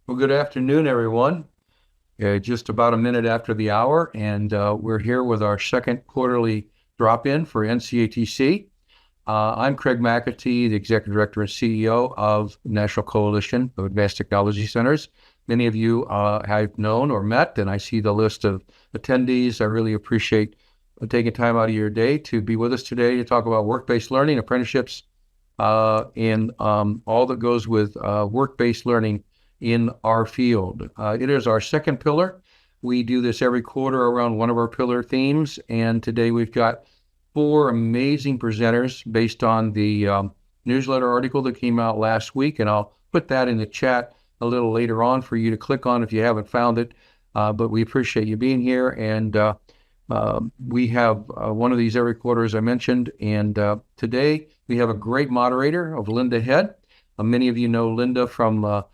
Well, good afternoon, everyone. Just about a minute after the hour, and we're here with our second quarterly drop-in for NCATC. I'm Craig McAtee, the Executive Director and CEO of National Coalition of Advanced Technology Centers. Many of you have known or met, and I see the list of attendees. I really appreciate taking time out of your day to be with us today to talk about work-based learning, apprenticeships, and all that goes with work-based learning in our field. It is our second pillar. We do this every quarter around one of our pillar themes, and today we've got four amazing presenters based on the newsletter article that came out last week, and I'll put that in the chat a little later on for you to click on if you haven't found it. But we appreciate you being here, and we have one of these every quarter, as I mentioned, and today we have a great moderator of Linda Head. Many of you know Linda from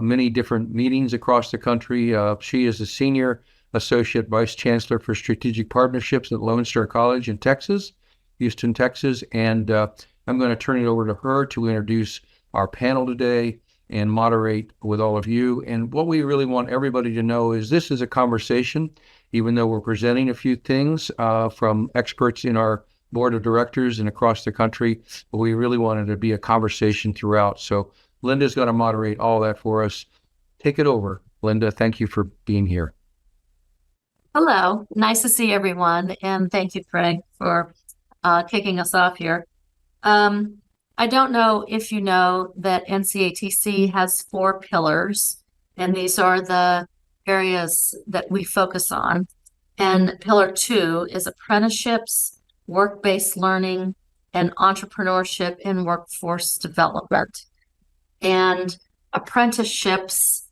many different meetings across the country. She is a Senior Associate Vice Chancellor for Strategic Partnerships at Lone Star College in Texas, Houston, Texas. And I'm going to turn it over to her to introduce our panel today and moderate with all of you. And what we really want everybody to know is this is a conversation, even though we're presenting a few things from experts in our board of directors and across the country, but we really want it to be a conversation throughout. So Linda's going to moderate all that for us. Take it over, Linda. Thank you for being here. Hello. Nice to see everyone. And thank you, Craig, for kicking us off here. I don't know if you know that NCATC has four pillars, and these are the areas that we focus on. And pillar 2 is apprenticeships, work-based learning, and entrepreneurship in workforce development. And apprenticeships,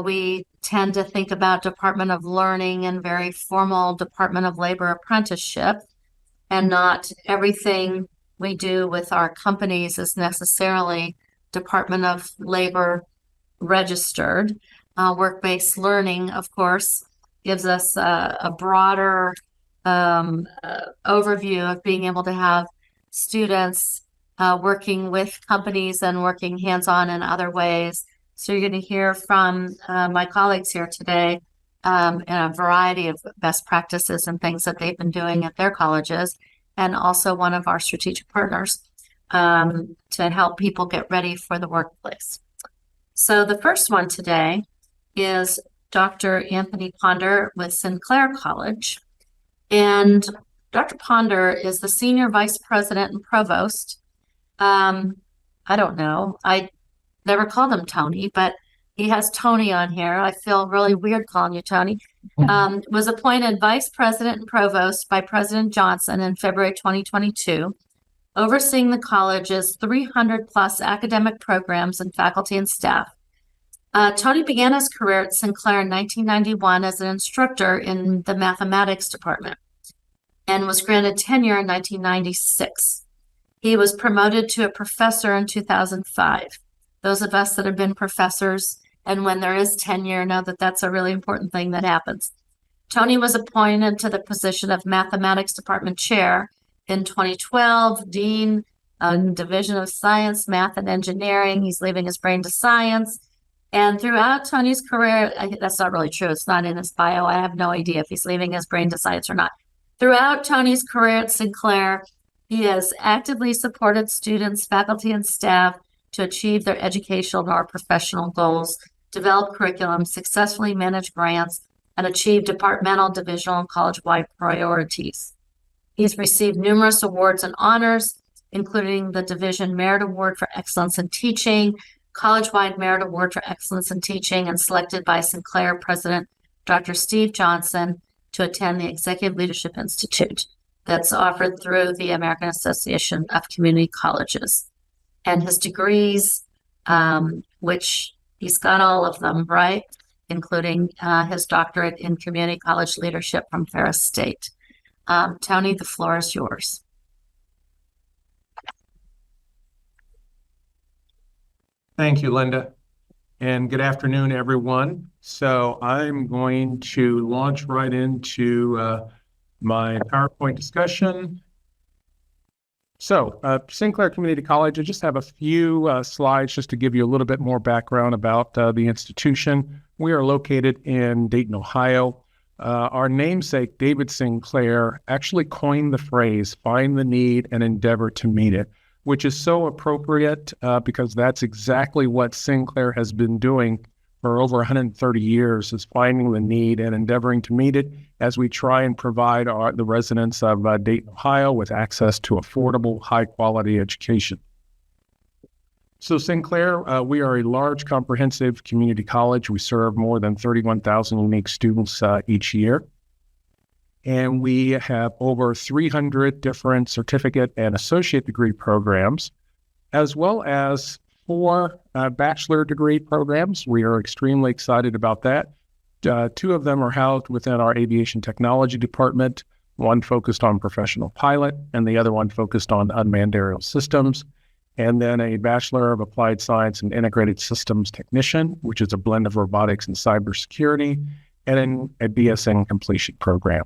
we tend to think about Department of Learning and very formal Department of Labor apprenticeship, and not everything we do with our companies is necessarily Department of Labor registered. Work-based learning, of course, gives us a broader overview of being able to have students working with companies and working hands-on in other ways. So you're going to hear from my colleagues here today in a variety of best practices and things that they've been doing at their colleges, and also one of our strategic partners to help people get ready for the workplace. So the first one today is Dr. Anthony Ponder with Sinclair College. And Dr. Ponder is the Senior Vice President and Provost. I don't know. I never called him Tony, but he has Tony on here. I feel really weird calling you Tony. Was appointed Vice President and Provost by President Johnson in February 2022, overseeing the college's 300 plus academic programs and faculty and staff. Tony began his career at Sinclair in 1991 as an instructor in the mathematics department and was granted tenure in 1996. He was promoted to a professor in 2005. Those of us that have been professors and when there is tenure know that that's a really important thing that happens. Tony was appointed to the position of mathematics department chair in 2012, dean of Division of Science, Math and Engineering. He's leaving his brain to science. And throughout Tony's career, that's not really true. It's not in his bio. I have no idea if he's leaving his brain to science or not. Throughout Tony's career at Sinclair, he has actively supported students, faculty, and staff to achieve their educational or professional goals, develop curriculum, successfully manage grants, and achieve departmental, divisional, and college-wide priorities. He's received numerous awards and honors, including the Division Merit Award for Excellence in Teaching, College-wide Merit Award for Excellence in Teaching, and selected by Sinclair President Dr. Steve Johnson to attend the Executive Leadership Institute that's offered through the American Association of Community Colleges. And his degrees, which he's got all of them, right? Including his doctorate in community college leadership from Ferris State. Tony, the floor is yours. Thank you, Linda. And good afternoon, everyone. So I'm going to launch right into my PowerPoint discussion. So, Sinclair Community College, I just have a few slides just to give you a little bit more background about the institution. We are located in Dayton, Ohio. Our namesake, David Sinclair, actually coined the phrase, find the need and endeavor to meet it, which is so appropriate because that's exactly what Sinclair has been doing for over 130 years, is finding the need and endeavoring to meet it as we try and provide the residents of Dayton, Ohio with access to affordable, high-quality education. So Sinclair, we are a large, comprehensive community college. We serve more than 31,000 unique students each year. And we have over 300 different certificate and associate degree programs, as well as 4 bachelor degree programs. We are extremely excited about that. 2 of them are housed within our aviation technology department, one focused on professional pilot and the other one focused on unmanned aerial systems. And then a Bachelor of Applied Science and Integrated Systems Technician, which is a blend of robotics and cybersecurity, and then a BSN completion program.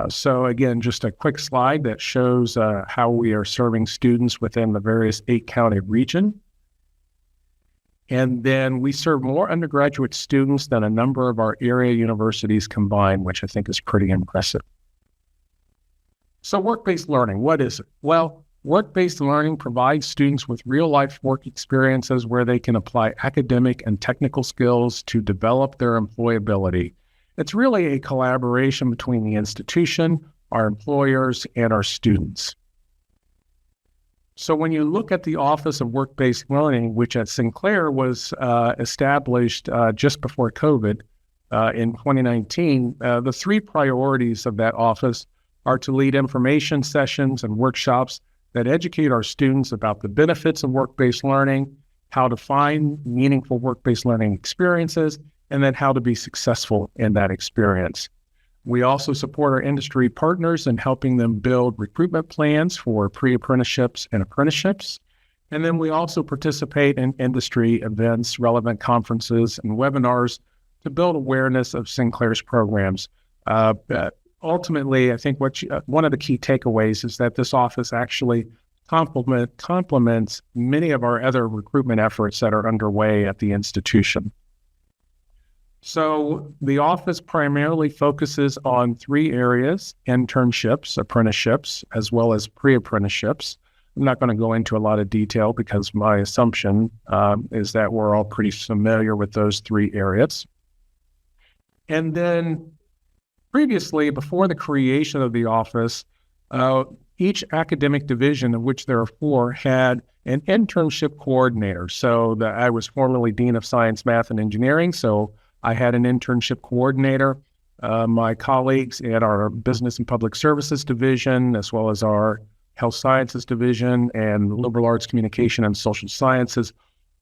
So again, just a quick slide that shows how we are serving students within the various 8-county region. And then we serve more undergraduate students than a number of our area universities combined, which I think is pretty impressive. So work-based learning, what is it? Well, work-based learning provides students with real-life work experiences where they can apply academic and technical skills to develop their employability. It's really a collaboration between the institution, our employers, and our students. So when you look at the Office of Work-Based Learning, which at Sinclair was established just before COVID in 2019, the 3 priorities of that office are to lead information sessions and workshops that educate our students about the benefits of work-based learning, how to find meaningful work-based learning experiences, and then how to be successful in that experience. We also support our industry partners in helping them build recruitment plans for pre-apprenticeships and apprenticeships. And then we also participate in industry events, relevant conferences, and webinars to build awareness of Sinclair's programs. Ultimately, I think one of the key takeaways is that this office actually complements many of our other recruitment efforts that are underway at the institution. So the office primarily focuses on 3 areas: internships, apprenticeships, as well as pre-apprenticeships. I'm not going to go into a lot of detail because my assumption is that we're all pretty familiar with those 3 areas. And then previously, before the creation of the office, each academic division, of which there are 4, had an internship coordinator. So I was formerly Dean of Science, Math, and Engineering, so I had an internship coordinator. My colleagues at our Business and Public Services division, as well as our Health Sciences division and Liberal Arts Communication and Social Sciences,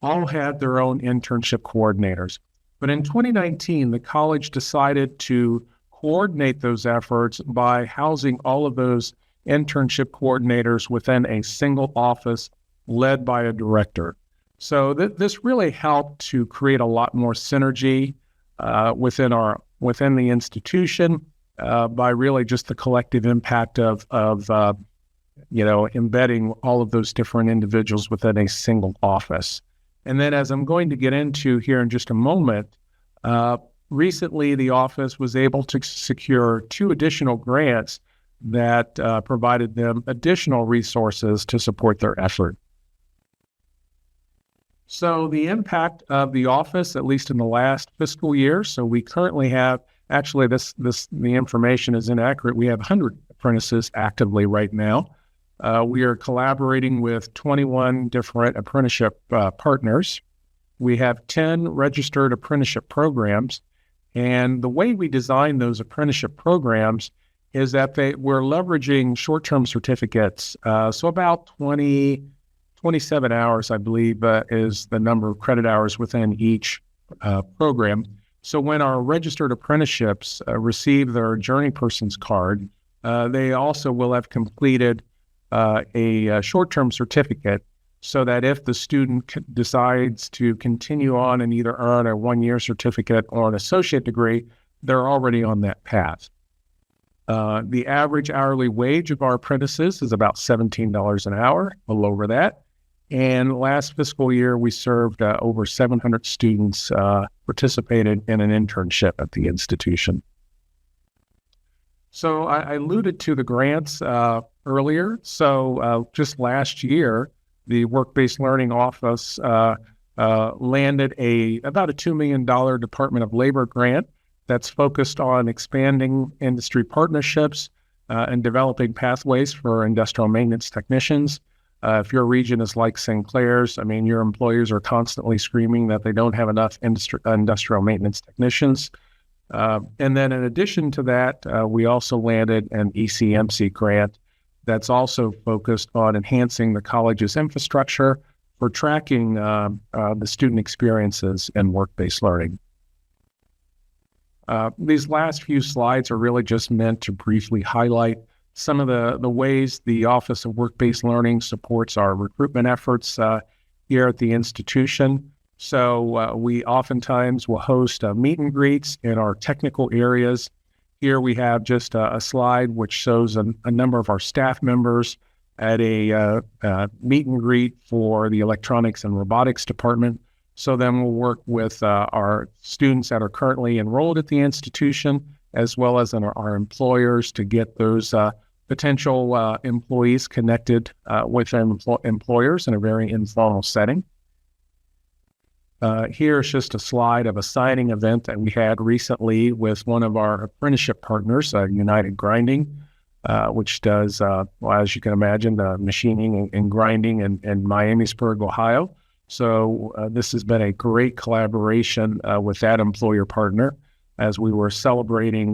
all had their own internship coordinators. But in 2019, the college decided to coordinate those efforts by housing all of those internship coordinators within a single office led by a director. So this really helped to create a lot more synergy within the institution by really just the collective impact of embedding all of those different individuals within a single office. And then, as I'm going to get into here in just a moment, recently the office was able to secure 2 additional grants that provided them additional resources to support their effort. So the impact of the office, at least in the last fiscal year, so we currently have, actually the information is inaccurate, we have 100 apprentices actively right now. We are collaborating with 21 different apprenticeship partners. We have 10 registered apprenticeship programs, and the way we design those apprenticeship programs is that we're leveraging short-term certificates. So about 27 hours, I believe, is the number of credit hours within each program. So when our registered apprenticeships receive their Journey Persons card, they also will have completed a short-term certificate so that if the student decides to continue on and either earn a 1-year certificate or an associate degree, they're already on that path. The average hourly wage of our apprentices is about $17 an hour, a little over that. And last fiscal year, we served over 700 students participated in an internship at the institution. So I alluded to the grants earlier. So just last year, the Work-Based Learning Office landed about a $2 million Department of Labor grant that's focused on expanding industry partnerships and developing pathways for industrial maintenance technicians. If your region is like Sinclair's, I mean, your employers are constantly screaming that they don't have enough industrial maintenance technicians. And then in addition to that, we also landed an ECMC grant that's also focused on enhancing the college's infrastructure for tracking the student experiences in work-based learning. These last few slides are really just meant to briefly highlight some of the ways the Office of Work-Based Learning supports our recruitment efforts here at the institution. So we oftentimes will host meet and greets in our technical areas. Here we have just a slide which shows a number of our staff members at a meet and greet for the electronics and robotics department. So then we'll work with our students that are currently enrolled at the institution, as well as our employers to get those potential employees connected with employers in a very informal setting. Here's just a slide of a signing event that we had recently with one of our apprenticeship partners, United Grinding, which does, well, as you can imagine, machining and grinding in Miamisburg, Ohio. So this has been a great collaboration with that employer partner as we were celebrating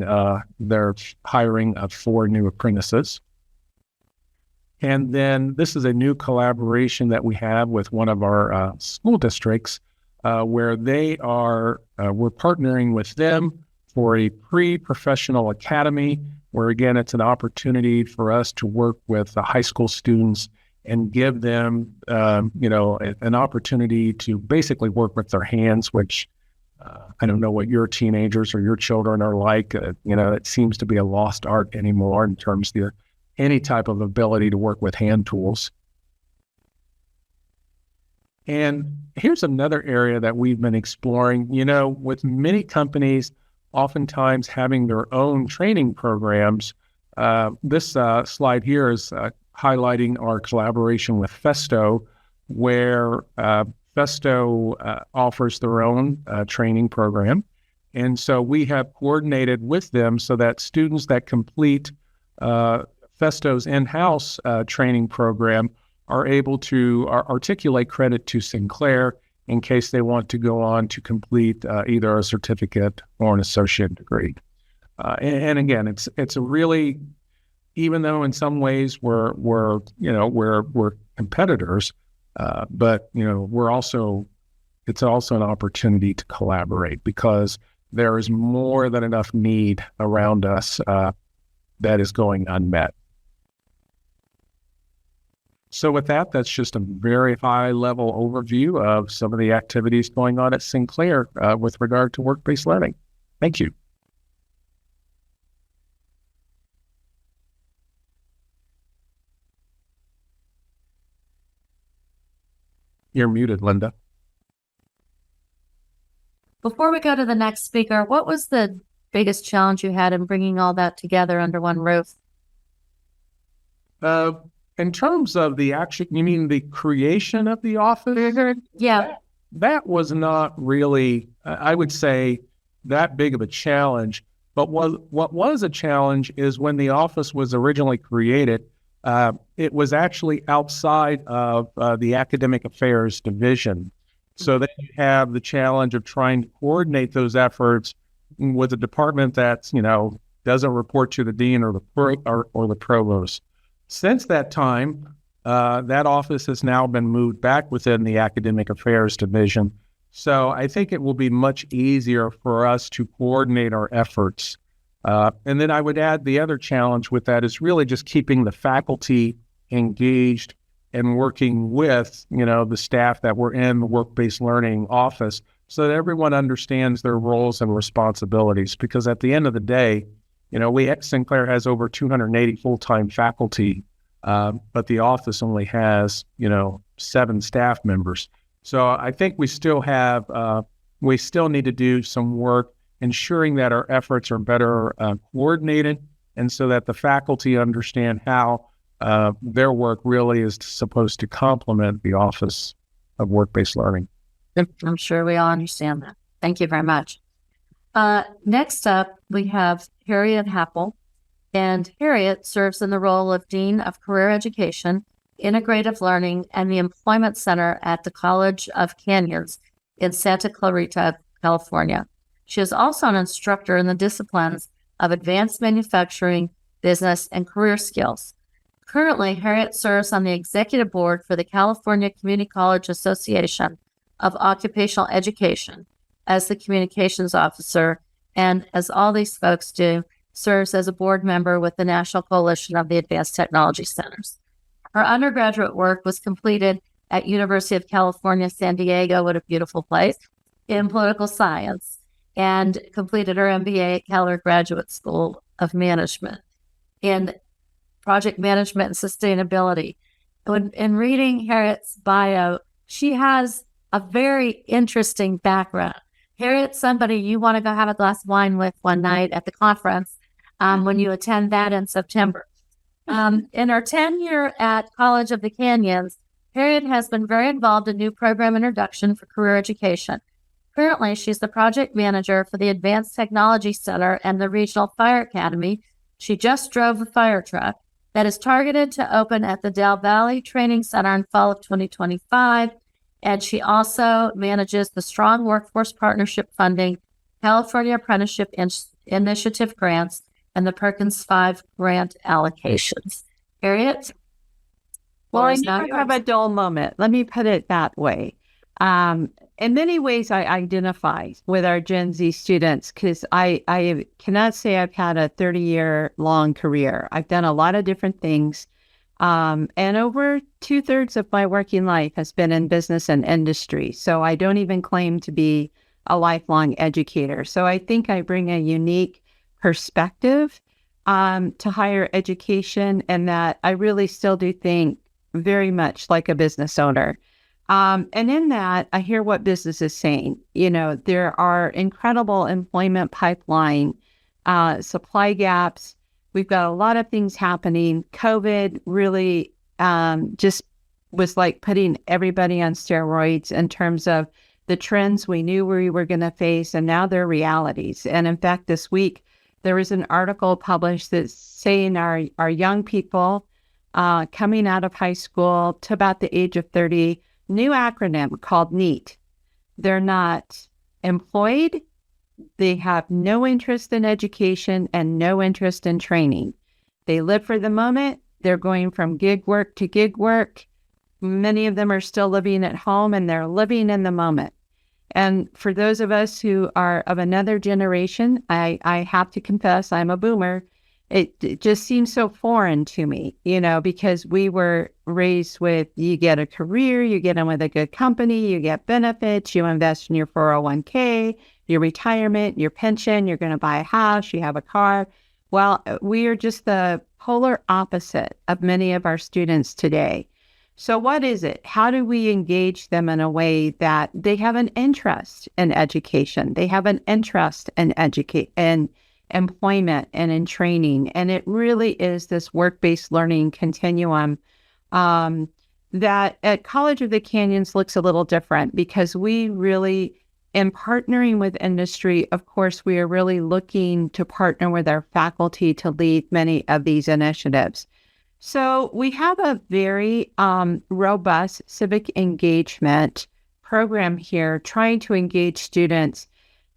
their hiring of 4 new apprentices. And then this is a new collaboration that we have with one of our school districts where they are, we're partnering with them for a pre-professional academy where, again, it's an opportunity for us to work with the high school students and give them, an opportunity to basically work with their hands, which I don't know what your teenagers or your children are like. It seems to be a lost art anymore in terms of any type of ability to work with hand tools. And here's another area that we've been exploring. With many companies oftentimes having their own training programs, this slide here is highlighting our collaboration with Festo, where Festo offers their own training program. And so we have coordinated with them so that students that complete Festo's in-house training program are able to articulate credit to Sinclair in case they want to go on to complete either a certificate or an associate degree. And again, it's a really, even though in some ways we're competitors, but it's also an opportunity to collaborate because there is more than enough need around us that is going unmet. So with that, that's just a very high-level overview of some of the activities going on at Sinclair with regard to work-based learning. Thank you. You're muted, Linda. Before we go to the next speaker, what was the biggest challenge you had in bringing all that together under one roof? In terms of the action, you mean the creation of the office? Yeah. That was not really, I would say, that big of a challenge. But what was a challenge is when the office was originally created, it was actually outside of the academic affairs division. So then you have the challenge of trying to coordinate those efforts with a department that's, doesn't report to the dean or the provost. Since that time, that office has now been moved back within the academic affairs division. So I think it will be much easier for us to coordinate our efforts. And then I would add the other challenge with that is really just keeping the faculty engaged and working with, the staff that were in the work-based learning office so that everyone understands their roles and responsibilities. Because at the end of the day, Sinclair has over 280 full-time faculty, but the office only has, 7 staff members. So I think we still need to do some work ensuring that our efforts are better coordinated, and so that the faculty understand how their work really is supposed to complement the Office of Work-Based Learning. I'm sure we all understand that. Thank you very much. Next up, we have Harriet Happel, and Harriet serves in the role of Dean of Career Education, Integrative Learning, and the Employment Center at the College of Canyons in Santa Clarita, California. She is also an instructor in the disciplines of advanced manufacturing, business, and career skills. Currently, Harriet serves on the executive board for the California Community College Association of Occupational Education as the communications officer, and as all these folks do, serves as a board member with the National Coalition of the Advanced Technology Centers. Her undergraduate work was completed at University of California, San Diego, what a beautiful place, in political science, and completed her MBA at Keller Graduate School of Management in project management and sustainability. In reading Harriet's bio, she has a very interesting background. Harriet's somebody you want to go have a glass of wine with one night at the conference when you attend that in September. In her tenure at College of the Canyons, Harriet has been very involved in new program introduction for career education. Currently, she's the project manager for the Advanced Technology Center and the Regional Fire Academy. She just drove a fire truck that is targeted to open at the Del Valle Training Center in fall of 2025. And she also manages the Strong Workforce Partnership Funding, California Apprenticeship Initiative grants, and the Perkins 5 grant allocations. Harriet? Well, I Floor is now never have yours. a dull moment. Let me put it that way. In many ways, I identify with our Gen Z students because I cannot say I've had a 30-year-long career. I've done a lot of different things. And over 2/3 of my working life has been in business and industry. So I don't even claim to be a lifelong educator. So I think I bring a unique perspective to higher education, and that I really still do think very much like a business owner. And in that, I hear what business is saying. There are incredible employment pipeline, supply gaps. We've got a lot of things happening. COVID really just was like putting everybody on steroids in terms of the trends we knew we were going to face, and now they're realities. And in fact, this week, there was an article published that's saying our young people coming out of high school to about the age of 30, new acronym called NEET. They're not employed. They have no interest in education and no interest in training. They live for the moment. They're going from gig work to gig work. Many of them are still living at home, and they're living in the moment. And for those of us who are of another generation, I have to confess, I'm a boomer. It just seems so foreign to me, because we were raised with, you get a career, you get in with a good company, you get benefits, you invest in your 401k, your retirement, your pension, you're going to buy a house, you have a car. Well, we are just the polar opposite of many of our students today. So what is it? How do we engage them in a way that they have an interest in education? They have an interest in employment and in training. And it really is this work-based learning continuum that at College of the Canyons looks a little different, because we really, in partnering with industry, of course, we are really looking to partner with our faculty to lead many of these initiatives. So we have a very robust civic engagement program here, trying to engage students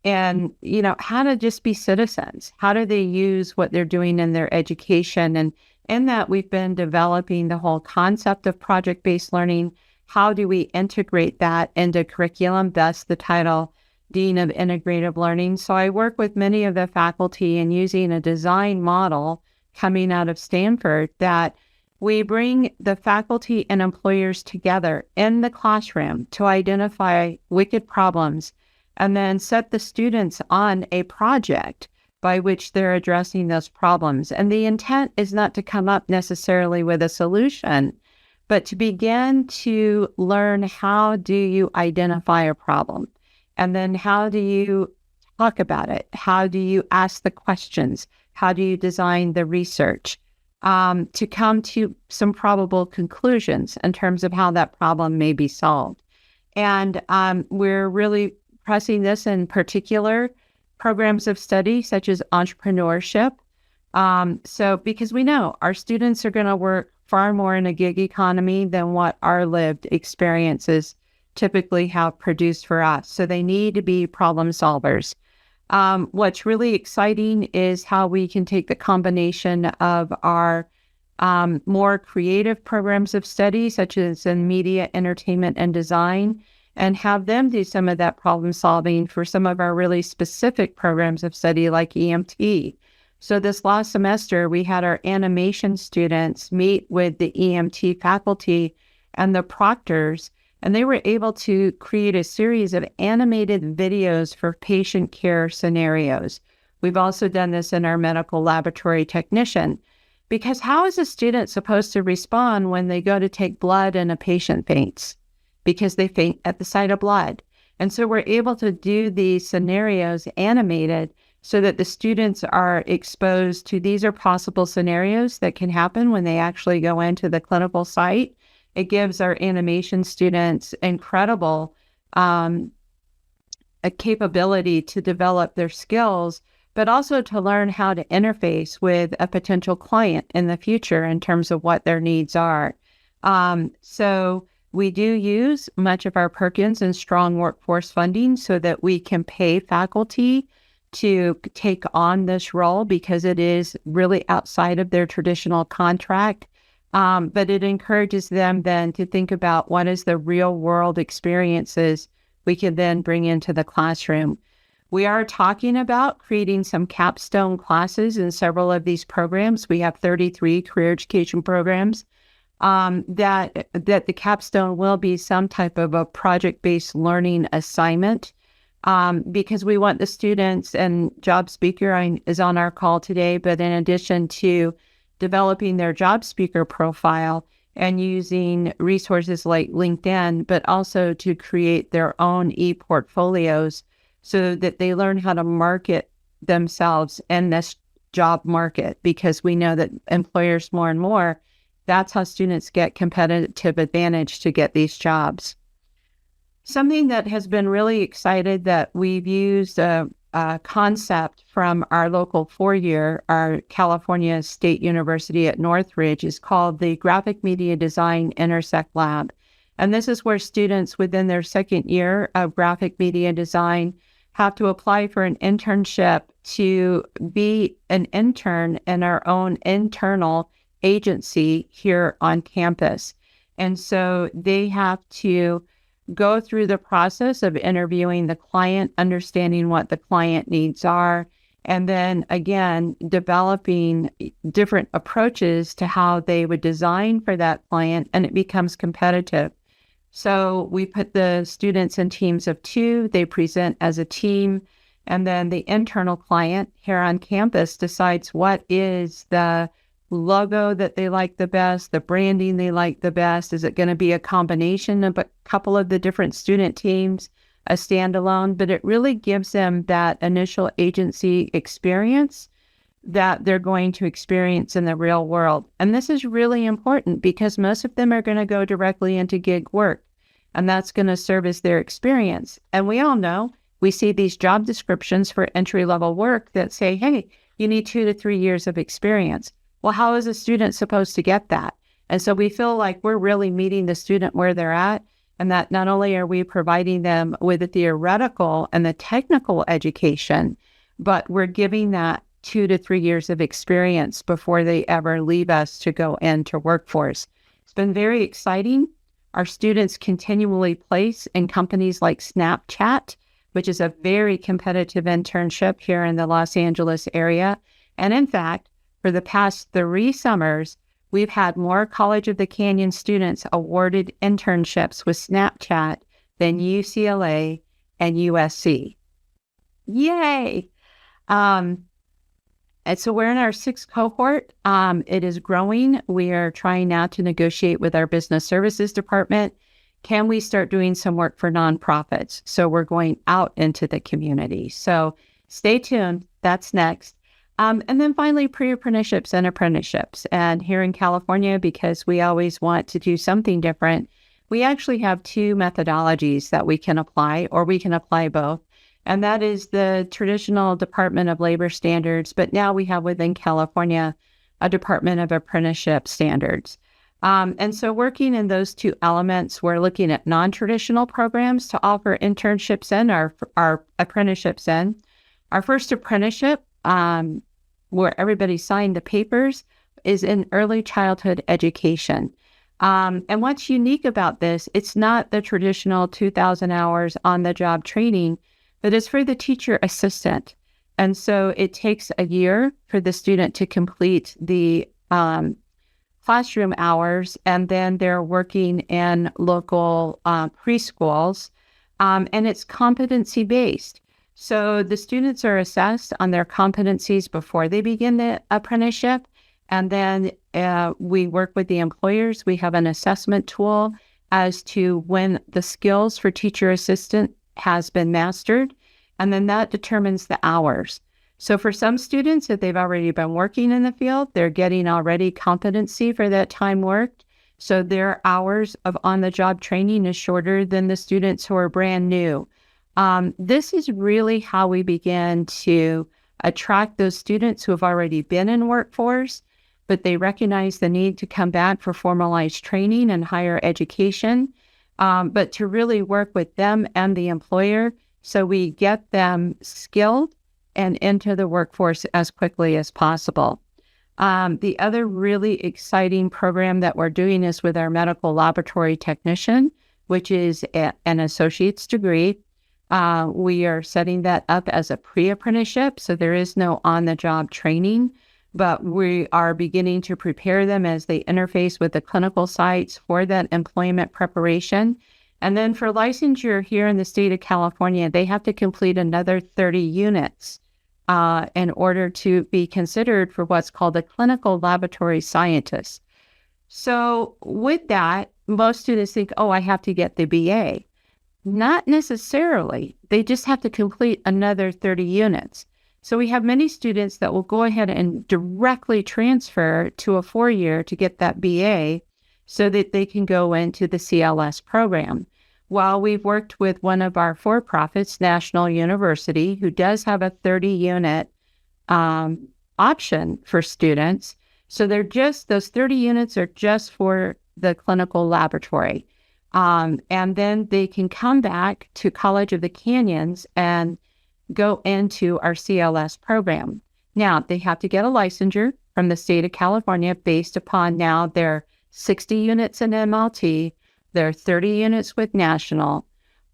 and, how to just be citizens. How do they use what they're doing in their education? And in that, we've been developing the whole concept of project-based learning. How do we integrate that into curriculum? Thus the title, Dean of Integrative Learning. So I work with many of the faculty in using a design model coming out of Stanford that we bring the faculty and employers together in the classroom to identify wicked problems, and then set the students on a project by which they're addressing those problems. And the intent is not to come up necessarily with a solution, but to begin to learn how do you identify a problem? And then how do you talk about it? How do you ask the questions? How do you design the research to come to some probable conclusions in terms of how that problem may be solved? And we're really pressing this in particular programs of study such as entrepreneurship. So because we know our students are going to work far more in a gig economy than what our lived experiences typically have produced for us. So they need to be problem solvers. What's really exciting is how we can take the combination of our more creative programs of study, such as in media, entertainment, and design, and have them do some of that problem solving for some of our really specific programs of study like EMT. So this last semester, we had our animation students meet with the EMT faculty and the proctors, and they were able to create a series of animated videos for patient care scenarios. We've also done this in our medical laboratory technician, because how is a student supposed to respond when they go to take blood and a patient faints? Because they faint at the sight of blood. And so we're able to do these scenarios animated so that the students are exposed to these are possible scenarios that can happen when they actually go into the clinical site. It gives our animation students incredible a capability to develop their skills, but also to learn how to interface with a potential client in the future in terms of what their needs are. So we do use much of our Perkins and Strong Workforce funding so that we can pay faculty to take on this role because it is really outside of their traditional contract. But it encourages them then to think about what is the real world experiences we can then bring into the classroom. We are talking about creating some capstone classes in several of these programs. We have 33 career education programs that the capstone will be some type of a project-based learning assignment because we want the students, and Job Speaker is on our call today, but in addition to developing their job speaker profile and using resources like LinkedIn, but also to create their own e-portfolios so that they learn how to market themselves in this job market, because we know that employers more and more, that's how students get competitive advantage to get these jobs. Something that has been really excited that we've used a concept from our local four-year, our California State University at Northridge, is called the Graphic Media Design Intersect Lab. And this is where students within their second year of graphic media design have to apply for an internship to be an intern in our own internal agency here on campus. And so they have to go through the process of interviewing the client, understanding what the client needs are, and then again, developing different approaches to how they would design for that client, and it becomes competitive. So we put the students in teams of two, they present as a team, and then the internal client here on campus decides what is the logo that they like the best, the branding they like the best. Is it going to be a combination of a couple of the different student teams, a standalone? But it really gives them that initial agency experience that they're going to experience in the real world. And this is really important because most of them are going to go directly into gig work, and that's going to serve as their experience. And we all know, we see these job descriptions for entry-level work that say, hey, you need 2 to 3 years of experience. Well, how is a student supposed to get that? And so we feel like we're really meeting the student where they're at, and that not only are we providing them with the theoretical and the technical education, but we're giving that 2 to 3 years of experience before they ever leave us to go into workforce. It's been very exciting. Our students continually place in companies like Snapchat, which is a very competitive internship here in the Los Angeles area. And in fact, for the past 3 summers, we've had more College of the Canyon students awarded internships with Snapchat than UCLA and USC. Yay! And so we're in our sixth cohort. It is growing. We are trying now to negotiate with our business services department. Can we start doing some work for nonprofits? So we're going out into the community. So stay tuned. That's next. And then finally, pre-apprenticeships and apprenticeships. And here in California, because we always want to do something different, we actually have two methodologies that we can apply, or we can apply both. And that is the traditional Department of Labor standards, but now we have within California a Department of Apprenticeship standards. And so working in those two elements, we're looking at non-traditional programs to offer internships in, our apprenticeships in. Our first apprenticeship, where everybody signed the papers, is in early childhood education. And what's unique about this, it's not the traditional 2,000 hours on-the-job training, but it's for the teacher assistant. And so it takes a year for the student to complete the classroom hours, and then they're working in local preschools, and it's competency-based. So the students are assessed on their competencies before they begin the apprenticeship, and then we work with the employers. We have an assessment tool as to when the skills for teacher assistant has been mastered, and then that determines the hours. So for some students, if they've already been working in the field, they're getting already competency for that time worked. So their hours of on-the-job training is shorter than the students who are brand new. This is really how we begin to attract those students who have already been in workforce, but they recognize the need to come back for formalized training and higher education, but to really work with them and the employer so we get them skilled and into the workforce as quickly as possible. The other really exciting program that we're doing is with our medical laboratory technician, which is an associate's degree. We are setting that up as a pre-apprenticeship, so there is no on-the-job training, but we are beginning to prepare them as they interface with the clinical sites for that employment preparation. And then for licensure here in the state of California, they have to complete another 30 units in order to be considered for what's called a clinical laboratory scientist. So with that, most students think, oh, I have to get the BA. Not necessarily. They just have to complete another 30 units. So we have many students that will go ahead and directly transfer to a 4-year to get that BA so that they can go into the CLS program. While we've worked with one of our for-profits, National University, who does have a 30-unit option for students. So those 30 units are just for the clinical laboratory. And then they can come back to College of the Canyons and go into our CLS program. Now, they have to get a licensure from the state of California based upon now their 60 units in MLT, their 30 units with National,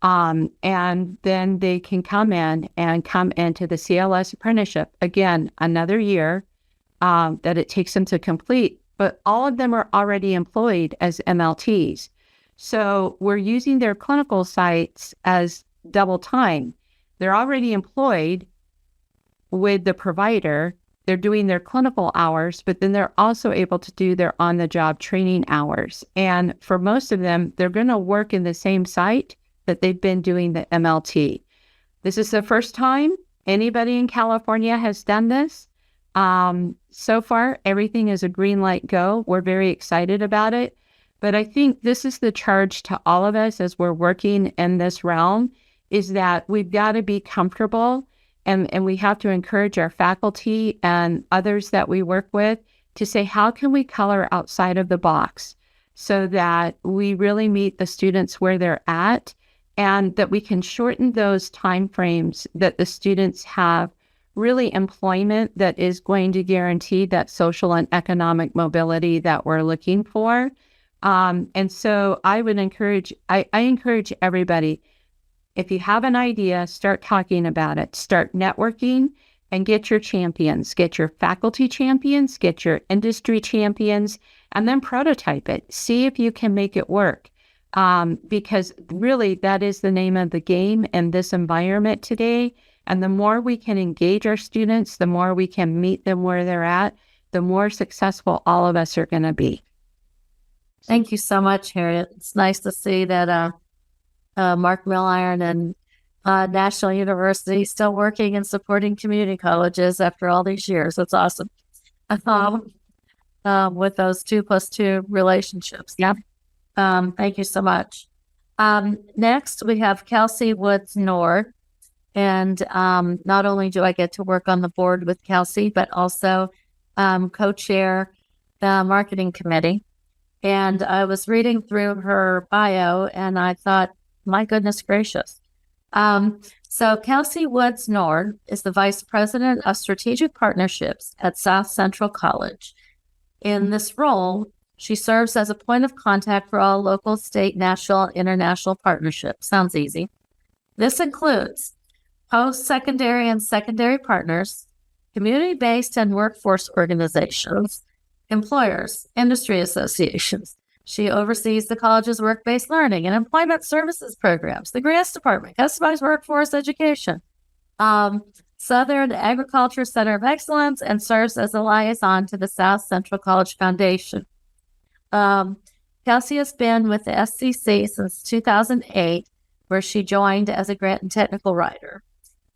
and then they can come into the CLS apprenticeship. Again, another year that it takes them to complete, but all of them are already employed as MLTs. So we're using their clinical sites as double time. They're already employed with the provider. They're doing their clinical hours, but then they're also able to do their on-the-job training hours. And for most of them, they're going to work in the same site that they've been doing the MLT. This is the first time anybody in California has done this. So far, everything is a green light go. We're very excited about it. But I think this is the charge to all of us as we're working in this realm, is that we've got to be comfortable, and we have to encourage our faculty and others that we work with to say, how can we color outside of the box so that we really meet the students where they're at, and that we can shorten those timeframes that the students have really employment that is going to guarantee that social and economic mobility that we're looking for. And so I would encourage, I encourage everybody, if you have an idea, start talking about it, start networking, and get your champions, get your faculty champions, get your industry champions, and then prototype it. See if you can make it work. Because really that is the name of the game in this environment today. And the more we can engage our students, the more we can meet them where they're at, the more successful all of us are going to be. Thank you so much, Harriet. It's nice to see that Mark Milliron and National University still working and supporting community colleges after all these years. That's awesome. With those 2+2 relationships. Yeah. Thank you so much. Next, we have Kelsey Woods Nord. And not only do I get to work on the board with Kelsey, but also co-chair the marketing committee. And I was reading through her bio and I thought, my goodness gracious. So Kelsey Woods Nord is the Vice President of Strategic Partnerships at South Central College. In this role, she serves as a point of contact for all local, state, national, and international partnerships. Sounds easy. This includes post-secondary and secondary partners, community-based and workforce organizations, employers, industry associations. She oversees the college's work-based learning and employment services programs, the grants department, customized workforce education, Southern Agriculture Center of Excellence, and serves as a liaison to the South Central College Foundation. Kelsey has been with the SCC since 2008, where she joined as a grant and technical writer.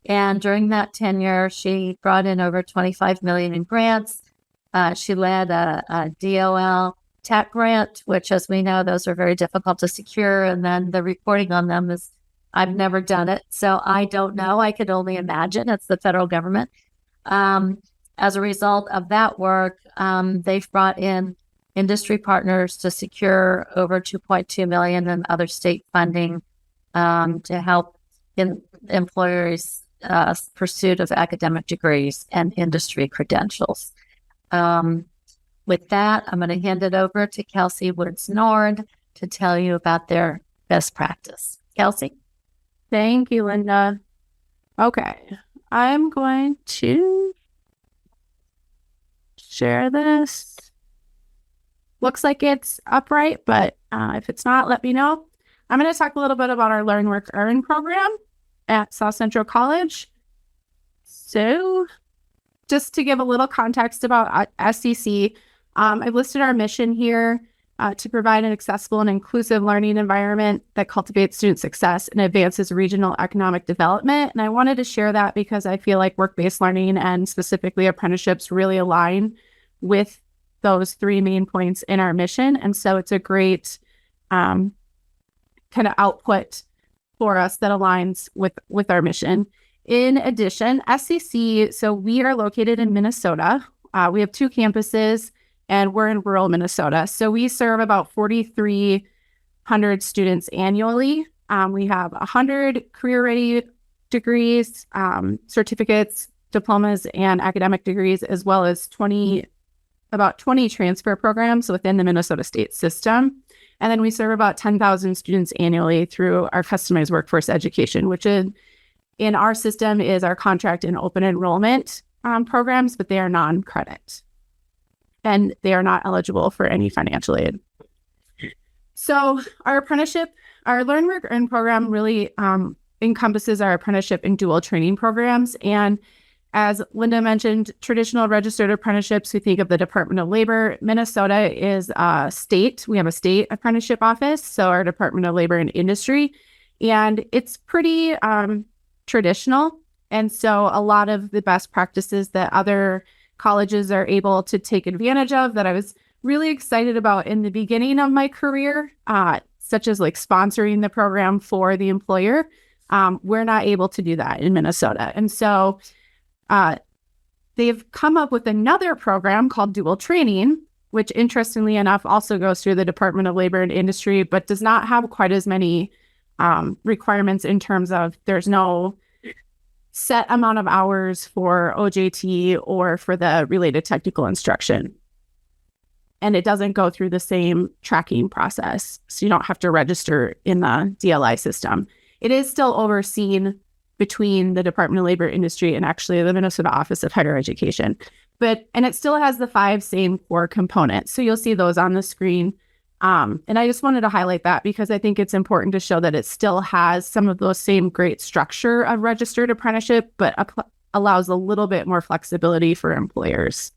And during that tenure, she brought in over $25 million in grants. She led a DOL TAC grant, which, as we know, those are very difficult to secure. And then the reporting on them is, I've never done it, so I don't know. I could only imagine. It's the federal government. As a result of that work, they've brought in industry partners to secure over $2.2 million in other state funding to help in employers' pursuit of academic degrees and industry credentials. With that, I'm going to hand it over to Kelsey Woods Nord to tell you about their best practice. Kelsey? Thank you, Linda. Okay, I'm going to share this. Looks like it's upright, but if it's not, let me know. I'm going to talk a little bit about our Learn, Work, Earn program at South Central College. So just to give a little context about SCC, I've listed our mission here to provide an accessible and inclusive learning environment that cultivates student success and advances regional economic development. And I wanted to share that because I feel like work-based learning and specifically apprenticeships really align with those three main points in our mission. And so it's a great kind of output for us that aligns with our mission. In addition, SCC, so we are located in Minnesota. We have 2 campuses and we're in rural Minnesota. So we serve about 4,300 students annually. We have 100 career-ready degrees, certificates, diplomas, and academic degrees, as well as about 20 transfer programs within the Minnesota state system. And then we serve about 10,000 students annually through our customized workforce education, which in our system is our contract and open enrollment programs, but they are non-credit. And they are not eligible for any financial aid. So our Learn, Work, Earn program really encompasses our apprenticeship and dual training programs. And as Linda mentioned, traditional registered apprenticeships, we think of the Department of Labor. Minnesota is a state. We have a state apprenticeship office, so our Department of Labor and Industry. And it's pretty traditional. And so a lot of the best practices that other colleges are able to take advantage of that I was really excited about in the beginning of my career, such as like sponsoring the program for the employer. We're not able to do that in Minnesota. And so they've come up with another program called dual training, which interestingly enough also goes through the Department of Labor and Industry, but does not have quite as many requirements in terms of there's no set amount of hours for OJT or for the related technical instruction. And it doesn't go through the same tracking process. So you don't have to register in the DLI system. It is still overseen between the Department of Labor Industry and actually the Minnesota Office of Higher Education. And it still has the 5 same core components. So you'll see those on the screen. And I just wanted to highlight that because I think it's important to show that it still has some of those same great structure of registered apprenticeship, but allows a little bit more flexibility for employers.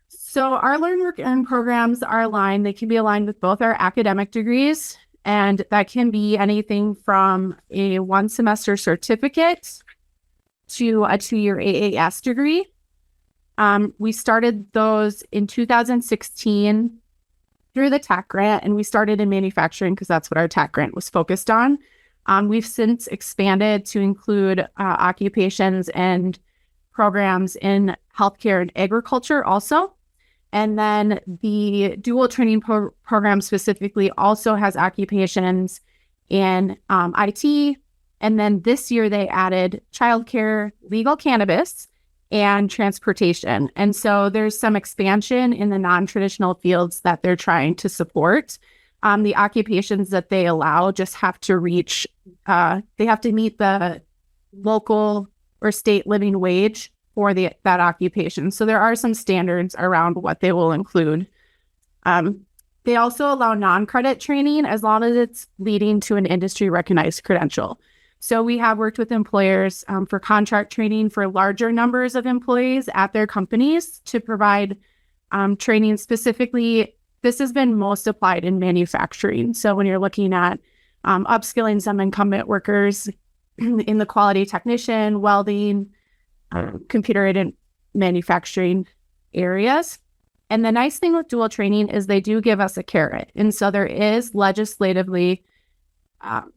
So our Learn, Work, Earn programs are aligned. They can be aligned with both our academic degrees, and that can be anything from a 1-semester certificate to a 2-year AAS degree. We started those in 2016 through the TAC grant, and we started in manufacturing because that's what our TAC grant was focused on. We've since expanded to include occupations and programs in healthcare and agriculture also. And then the dual training program specifically also has occupations in IT. And then this year they added childcare, legal cannabis, and transportation. And so there's some expansion in the non-traditional fields that they're trying to support. The occupations that they allow just have to reach, they have to meet the local or state living wage for that occupation. So there are some standards around what they will include. They also allow non-credit training as long as it's leading to an industry recognized credential. So we have worked with employers for contract training for larger numbers of employees at their companies to provide training specifically. This has been most applied in manufacturing. So when you're looking at upskilling some incumbent workers in the quality technician, welding, computer-aided manufacturing areas. And the nice thing with dual training is they do give us a carrot. And so there is legislatively,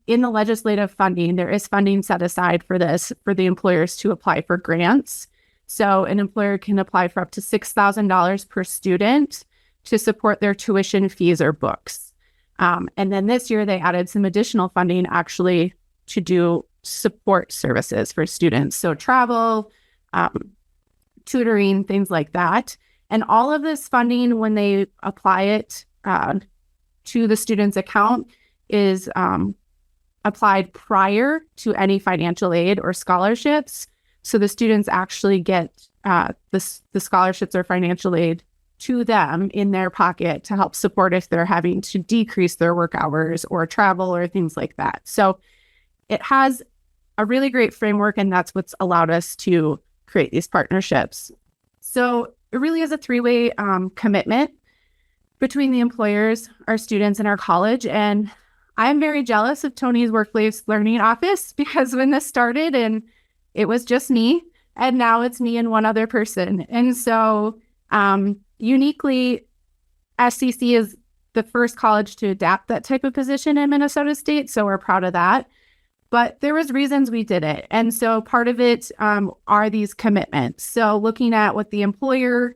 in the legislative funding, there is funding set aside for this, for the employers to apply for grants. So an employer can apply for up to $6,000 per student to support their tuition fees or books. And then this year they added some additional funding actually to do support services for students. So travel, tutoring, things like that. And all of this funding, when they apply it to the student's account, is applied prior to any financial aid or scholarships. So the students actually get the scholarships or financial aid to them in their pocket to help support if they're having to decrease their work hours or travel or things like that. So it has a really great framework, and that's what's allowed us to create these partnerships. So it really is a three-way commitment between the employers, our students, and our college. And I'm very jealous of Tony's Workplace Learning Office because when this started, and it was just me, and now it's me and one other person. And so uniquely, SCC is the first college to adapt that type of position in Minnesota State. So we're proud of that. But there was reasons we did it. And so part of it are these commitments. So looking at what the employer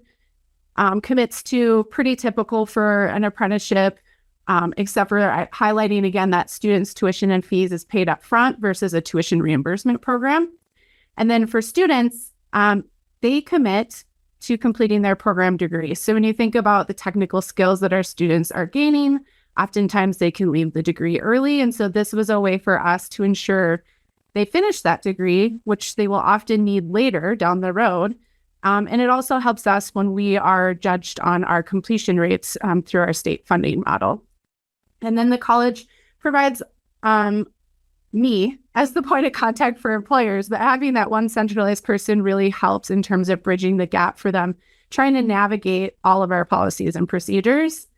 commits to, pretty typical for an apprenticeship, except for highlighting again that students' tuition and fees is paid up front versus a tuition reimbursement program. And then for students, they commit to completing their program degree. So when you think about the technical skills that our students are gaining, oftentimes they can leave the degree early. And so this was a way for us to ensure they finish that degree, which they will often need later down the road. And it also helps us when we are judged on our completion rates through our state funding model. And then the college provides me as the point of contact for employers, but having that one centralized person really helps in terms of bridging the gap for them, trying to navigate all of our policies and procedures.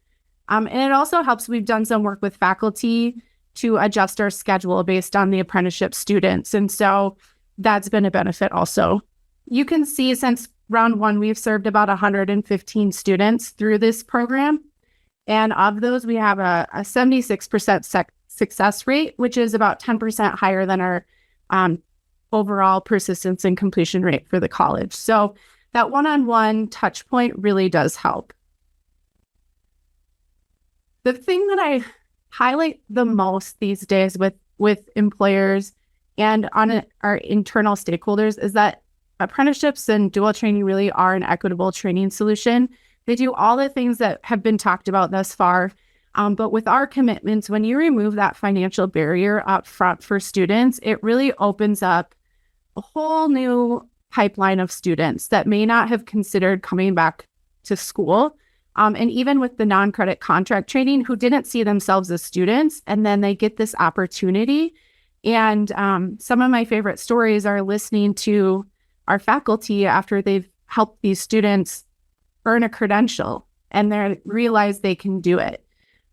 And it also helps. We've done some work with faculty to adjust our schedule based on the apprenticeship students. And so that's been a benefit also. You can see since round one, we've served about 115 students through this program. And of those, we have a 76% success rate, which is about 10% higher than our overall persistence and completion rate for the college. So that one-on-one touch point really does help. The thing that I highlight the most these days with employers and on our internal stakeholders is that apprenticeships and dual training really are an equitable training solution. They do all the things that have been talked about thus far. But with our commitments, when you remove that financial barrier up front for students, it really opens up a whole new pipeline of students that may not have considered coming back to school And even with the non-credit contract training, who didn't see themselves as students, and then they get this opportunity. And some of my favorite stories are listening to our faculty after they've helped these students earn a credential and they realize they can do it.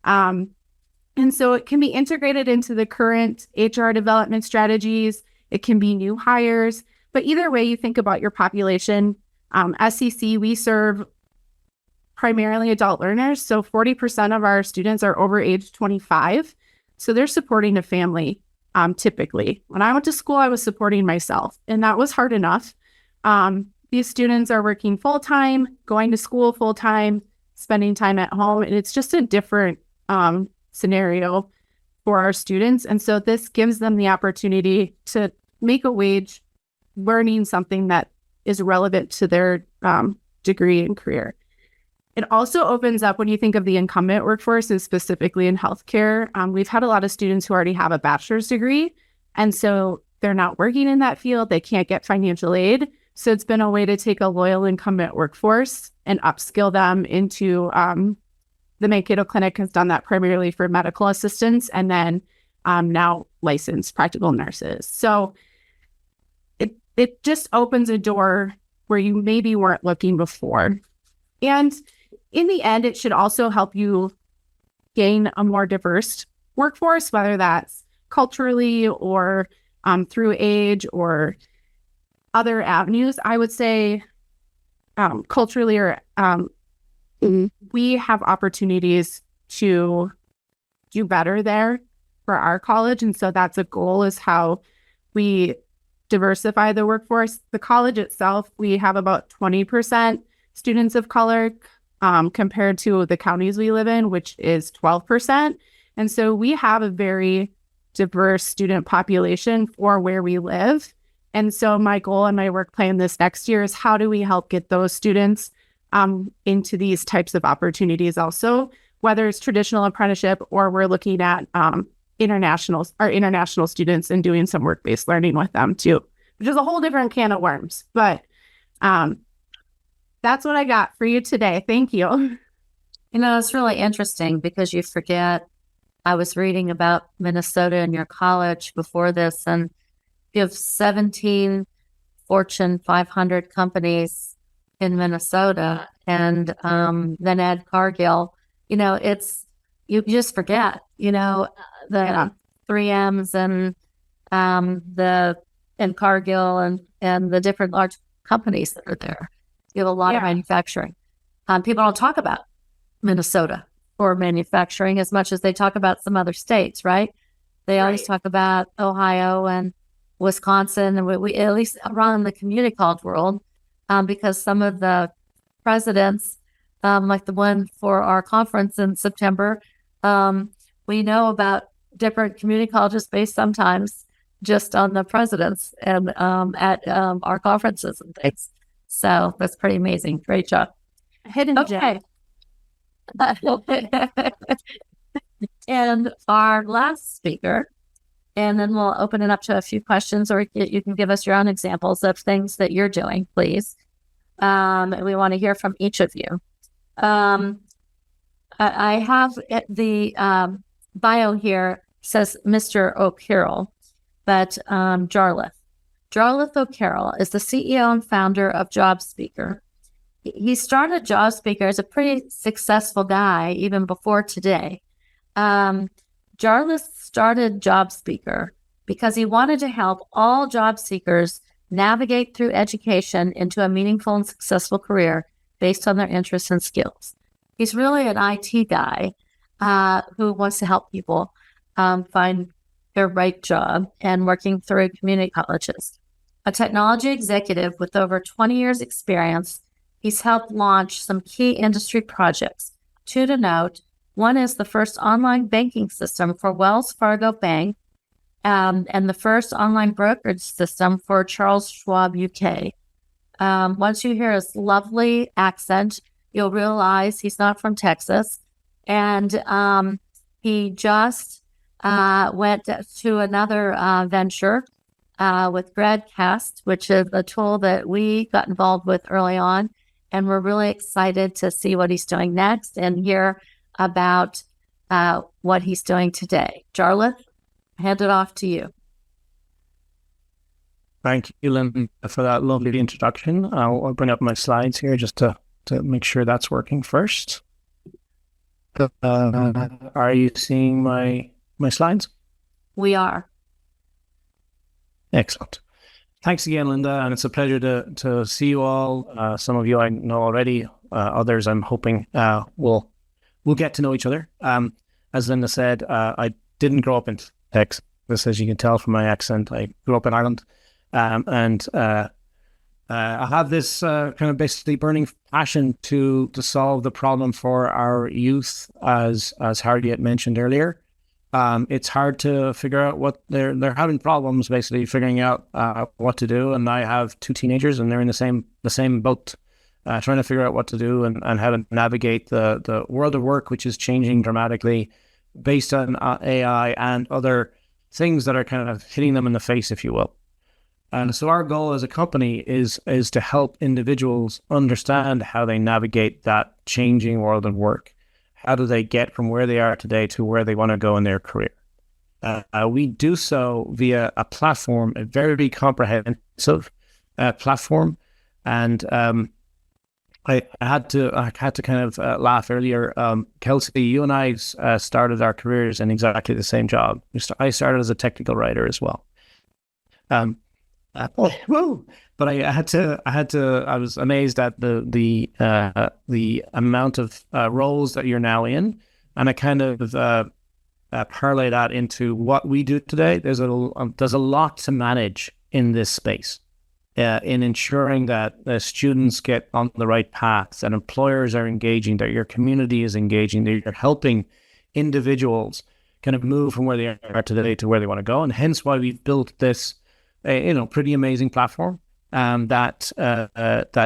And so it can be integrated into the current HR development strategies. It can be new hires, but either way you think about your population, SEC, we serve primarily adult learners. So 40% of our students are over age 25. So they're supporting a family. Typically, when I went to school, I was supporting myself, and that was hard enough. These students are working full-time, going to school full-time, spending time at home, and it's just a different scenario for our students. And so this gives them the opportunity to make a wage learning something that is relevant to their degree and career. It also opens up, when you think of the incumbent workforce, and specifically in healthcare, we've had a lot of students who already have a bachelor's degree, and so they're not working in that field. They can't get financial aid. So it's been a way to take a loyal incumbent workforce and upskill them into, the Mankato Clinic has done that primarily for medical assistants, and then now licensed practical nurses. So it just opens a door where you maybe weren't looking before. And in the end, it should also help you gain a more diverse workforce, whether that's culturally or through age or other avenues. I would say culturally, or we have opportunities to do better there for our college. And so that's a goal, is how we diversify the workforce. The college itself, we have about 20% students of color compared to the counties we live in, which is 12%. And so we have a very diverse student population for where we live. And so my goal and my work plan this next year is, how do we help get those students into these types of opportunities also, whether it's traditional apprenticeship or we're looking at international students and doing some work-based learning with them too, which is a whole different can of worms. But that's what I got for you today. Thank you. You know, it's really interesting because you forget, I was reading about Minnesota and your college before this, and you have 17 Fortune 500 companies in Minnesota, and then add Cargill. You know, you just forget, the 3Ms and Cargill and the different large companies that are there. You have a lot of manufacturing. People don't talk about Minnesota or manufacturing as much as they talk about some other states, right? They always talk about Ohio and Wisconsin, and we at least around the community college world, because some of the presidents, like the one for our conference in September, we know about different community colleges based sometimes just on the presidents and at our conferences and things. So that's pretty amazing. Great job. Hidden gem. And our last speaker, and then we'll open it up to a few questions, or you can give us your own examples of things that you're doing, please. And we want to hear from each of you. I have the bio here, says Mr. O'Carroll, but Jarlath O'Carroll is the CEO and founder of JobSpeaker. He started JobSpeaker as a pretty successful guy even before today. Jarlath started JobSpeaker because he wanted to help all job seekers navigate through education into a meaningful and successful career based on their interests and skills. He's really an IT guy who wants to help people find their right job and working through community colleges. A technology executive with over 20 years experience, he's helped launch some key industry projects. Two to note: one is the first online banking system for Wells Fargo Bank, and the first online brokerage system for Charles Schwab UK. Once you hear his lovely accent, you'll realize he's not from Texas. And he just went to another venture with GradCast, which is a tool that we got involved with early on. and we're really excited to see what he's doing next and hear about what he's doing today. Jarlath, hand it off to you. Thank you, Lynn, for that lovely introduction. I'll bring up my slides here just to make sure that's working first. Are you seeing my slides? We are. Excellent. Thanks again, Linda, and it's a pleasure to see you all. Some of you I know already. Others I'm hoping we'll get to know each other. As Linda said, I didn't grow up in Texas, as you can tell from my accent. I grew up in Ireland. I have this kind of basically burning passion to solve the problem for our youth, as Harriet mentioned earlier. It's hard to figure out what they're having problems basically figuring out what to do. And I have 2 teenagers, and they're in the same boat, trying to figure out what to do and how to navigate the world of work, which is changing dramatically based on AI and other things that are kind of hitting them in the face, if you will. And so our goal as a company is to help individuals understand how they navigate that changing world of work. How do they get from where they are today to where they want to go in their career? We do so via a platform, a very comprehensive platform. And I had to kind of laugh earlier. Kelsey, you and I started our careers in exactly the same job. I started as a technical writer as well. But I was amazed at the amount of roles that you're now in, and I kind of parlay that into what we do today. There's a lot to manage in this space, in ensuring that the students get on the right path, that employers are engaging, that your community is engaging, that you're helping individuals kind of move from where they are today to where they want to go, and hence why we've built this pretty amazing platform that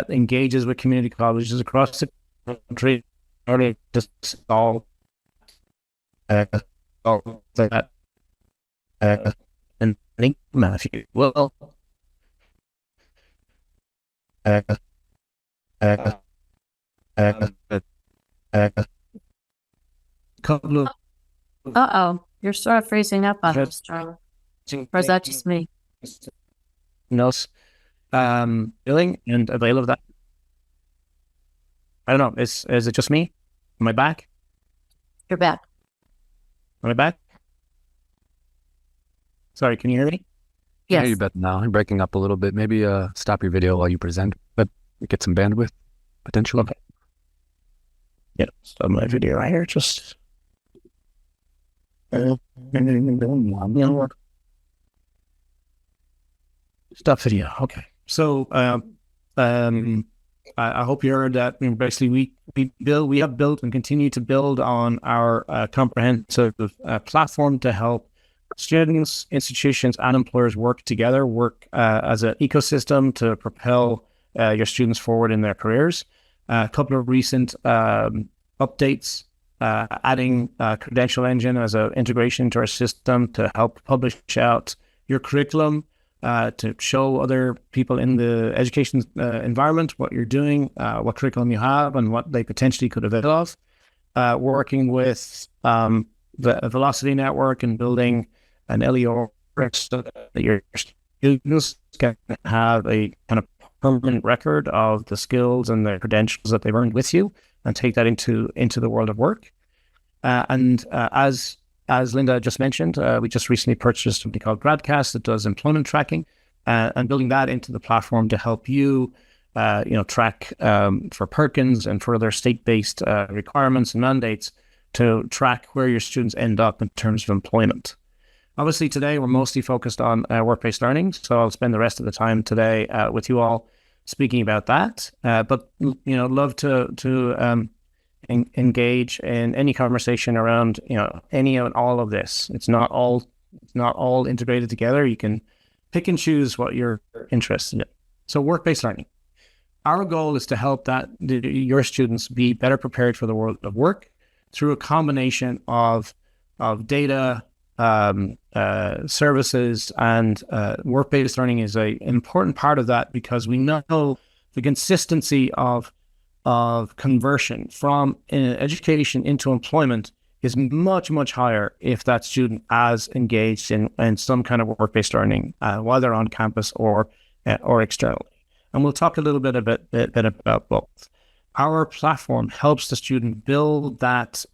engages with community colleges across the country to solve that enigma, if you will. Couple of You're sort of freezing up on us, Jarlath. Or is that just me? notes billing and avail of that. I don't know. Is it just me? Am I back? You're back. Am I back? Sorry, can you hear me? Yes. Yeah, you bet now. I'm breaking up a little bit. Maybe stop your video while you present, but get some bandwidth potentially. Okay. Yeah, stop my video right here. Just stop video. Okay. So I hope you heard that. Basically, we have built and continue to build on our comprehensive platform to help students, institutions, and employers work together, as an ecosystem to propel your students forward in their careers. A couple of recent updates, adding Credential Engine as an integration to our system to help publish out your curriculum, to show other people in the education environment what you're doing, what curriculum you have, and what they potentially could avail of. Working with the Velocity Network and building an LEO so that your students can have a kind of permanent record of the skills and the credentials that they've earned with you, and take that into the world of work. As Linda just mentioned, we just recently purchased something called GradCast that does employment tracking, and building that into the platform to help you, track for Perkins and for other state-based requirements and mandates to track where your students end up in terms of employment. Obviously, today we're mostly focused on work-based learning, so I'll spend the rest of the time today with you all speaking about that. But love to engage in any conversation around any and all of this. It's not all integrated together. You can pick and choose what you're interested in. So work-based learning. Our goal is to help your students be better prepared for the world of work through a combination of data, services, and work-based learning is an important part of that, because we know the consistency of of conversion from education into employment is much, much higher if that student is engaged in some kind of work-based learning while they're on campus or externally. And we'll talk a little bit about both. Our platform helps the student build that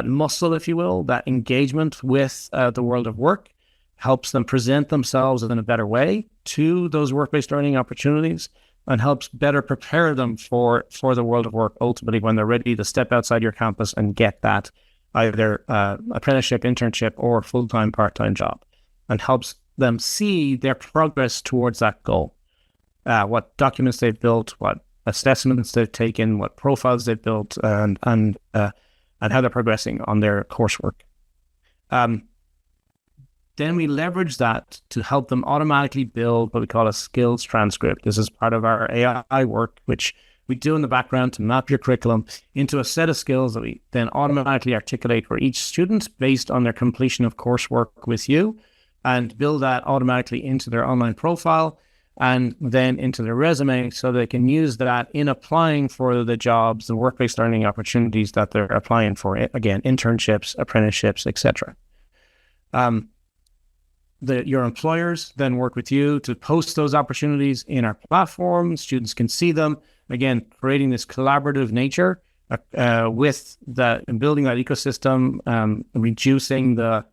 muscle, if you will, that engagement with the world of work, helps them present themselves in a better way to those work-based learning opportunities, and helps better prepare them for the world of work ultimately when they're ready to step outside your campus and get that either apprenticeship, internship, or full-time, part-time job, and helps them see their progress towards that goal. What documents they've built, what assessments they've taken, what profiles they've built, and how they're progressing on their coursework. Then we leverage that to help them automatically build what we call a skills transcript. This is part of our AI work, which we do in the background to map your curriculum into a set of skills that we then automatically articulate for each student based on their completion of coursework with you, and build that automatically into their online profile and then into their resume, so they can use that in applying for the jobs, the work-based learning opportunities that they're applying for. Again, internships, apprenticeships, etc. Your employers then work with you to post those opportunities in our platform. Students can see them. Again, creating this collaborative nature with building that ecosystem, reducing the